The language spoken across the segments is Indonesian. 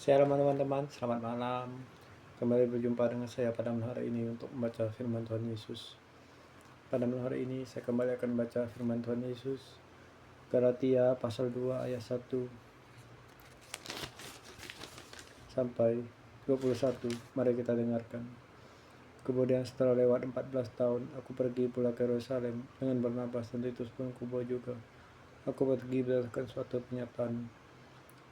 Shalom teman-teman, selamat malam. Kembali berjumpa dengan saya pada malam hari ini untuk membaca firman Tuhan Yesus. Pada malam hari ini saya kembali akan membaca firman Tuhan Yesus, Galatia pasal 2 ayat 1 sampai 21. Mari kita dengarkan. Kemudian setelah lewat 14 tahun, aku pergi pula ke Yerusalem dengan Barnabas dan Titus pun kubawa juga. Aku pergi berdasarkan suatu penyataan,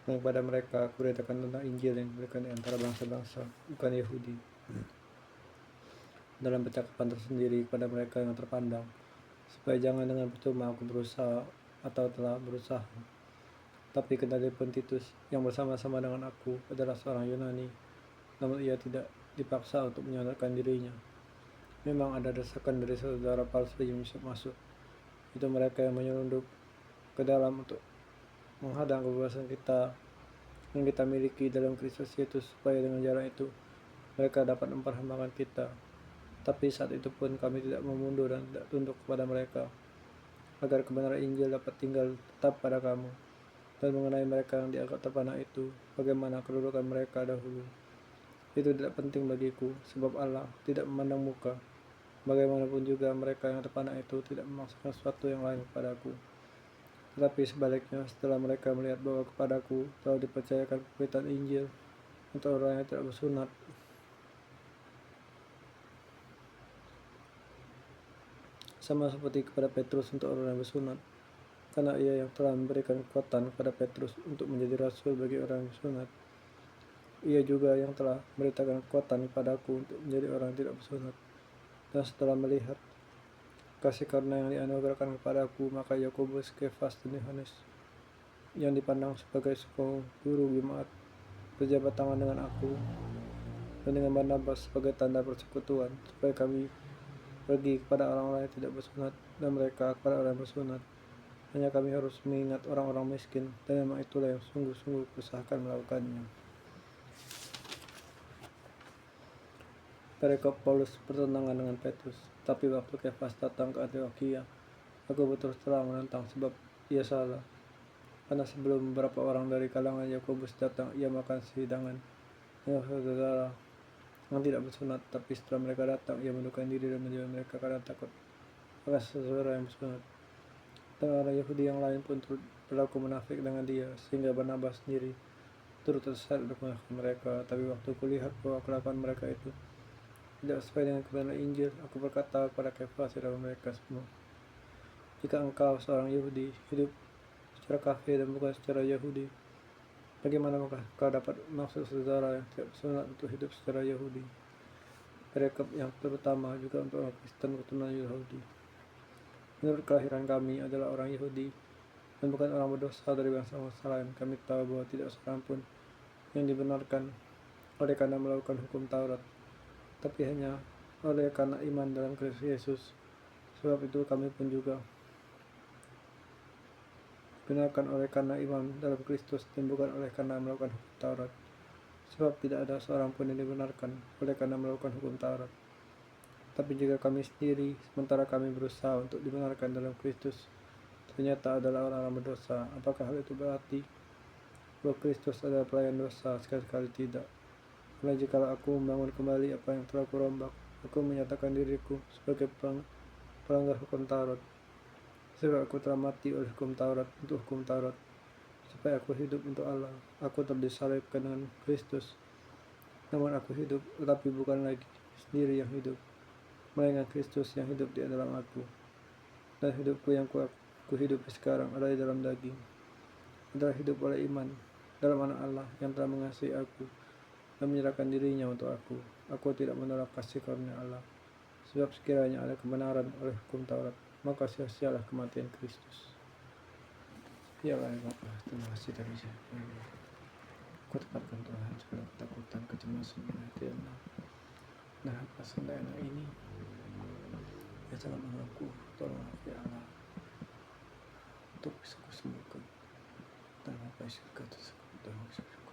dan kepada mereka aku beritakan tentang Injil yang diberikan di antara bangsa-bangsa, bukan Yahudi. Dalam percakapan tersendiri kepada mereka yang terpandang, supaya jangan dengan percuma aku berusaha atau telah berusaha. Tapi kendalipun Titus yang bersama-sama dengan aku adalah seorang Yunani, namun ia tidak dipaksa untuk menyodarkan dirinya. Memang ada desakan dari saudara palsu yang masuk, itu mereka yang menyelundup ke dalam untuk menghadang kebebasan kita yang kita miliki dalam Kristus Yesus, supaya dengan jalan itu mereka dapat memperhambakan kita. Tapi saat itu pun kami tidak memundur dan tidak tunduk kepada mereka, agar kebenaran Injil dapat tinggal tetap pada kamu. Dan mengenai mereka yang dianggap terpana itu, bagaimana kedudukan mereka dahulu, itu tidak penting bagiku, sebab Allah tidak memandang muka. Bagaimanapun juga mereka yang terpana itu tidak memaksakan sesuatu yang lain kepadaku. Tetapi sebaliknya, setelah mereka melihat bahwa kepadaku telah dipercayakan pemberitaan Injil untuk orang yang tidak bersunat, sama seperti kepada Petrus untuk orang yang bersunat, karena ia yang telah memberikan kekuatan kepada Petrus untuk menjadi rasul bagi orang yang bersunat, ia juga yang telah memberitakan kekuatan kepadaku untuk menjadi orang yang tidak bersunat. Dan setelah melihat kasih karunia yang dianugerahkan kepadaku, maka Yakobus, Kefas, dan Yohanes yang dipandang sebagai sepuh guru jemaat berjabat tangan dengan aku dan dengan Barnabas sebagai tanda persekutuan, supaya kami pergi kepada orang-orang yang tidak bersunat dan mereka kepada orang yang bersunat. Hanya kami harus mengingat orang-orang miskin, dan memang itulah yang sungguh-sungguh kuusahakan melakukannya. Perikop Paulus bertentangan dengan Petrus. Tapi waktu Kefas datang ke Antioquia, aku berterus terang menentang, sebab ia salah. Karena sebelum beberapa orang dari kalangan Yakobus datang, ia makan sehidangan dengan saudara yang tidak bersunat. Tapi setelah mereka datang, ia mundurkan diri dan menjauhi mereka karena takut akan saudara yang bersunat. Dan orang Yahudi yang lain pun turut berlaku munafik dengan dia, sehingga Barnabas sendiri turut tersesat untuk mengalahkan mereka. Tapi waktu kulihat bahwa kelakuan mereka itu tidak sesuai dengan kebenaran Injil, aku berkata kepada Kefas dan mereka semua, jika engkau seorang Yahudi hidup secara kafir dan bukan secara Yahudi, bagaimana maka kau dapat maksud saudara yang tidak bersunat untuk hidup secara Yahudi? Perikop yang terutama juga untuk orang Kristen keturunan Yahudi. Menurut kelahiran kami adalah orang Yahudi dan bukan orang berdosa dari bangsa-bangsa lain. Kami tahu bahwa tidak seorang pun yang dibenarkan oleh karena melakukan hukum Taurat, tapi hanya oleh karena iman dalam Kristus Yesus. Sebab itu kami pun juga dibenarkan oleh karena iman dalam Kristus dan bukan oleh karena melakukan hukum Taurat. Sebab tidak ada seorang pun yang dibenarkan oleh karena melakukan hukum Taurat. Tapi jika kami sendiri, sementara kami berusaha untuk dibenarkan dalam Kristus, ternyata adalah orang-orang berdosa, apakah hal itu berarti bahwa Kristus adalah pelayan dosa? Sekali-kali tidak. Karena jikalau aku membangun kembali apa yang telah kurombak, aku menyatakan diriku sebagai pelanggar hukum Taurat. Sebab aku telah mati oleh hukum Taurat untuk hukum Taurat, supaya aku hidup untuk Allah. Aku telah disalibkan dengan Kristus. Namun aku hidup, tetapi bukan lagi sendiri yang hidup, melainkan Kristus yang hidup di dalam aku. Dan hidupku yang ku hidupi sekarang adalah di dalam daging, adalah hidup oleh iman dalam Anak Allah yang telah mengasihi aku dan menyerahkan dirinya untuk aku. Aku tidak menolak kasih karunia Allah, sebab sekiranya ada kebenaran oleh hukum Taurat, maka sia-sialah kematian Kristus. Ya Bapak, terima kasih dari saya. Aku tempatkan Tuhan segala ketakutan, kecemasan, hati dan nah apa sendana ini. Ya jangan mengaku, tolong aku ya Allah, untuk bisa kusembuhkan dan apa isi kata tersebut.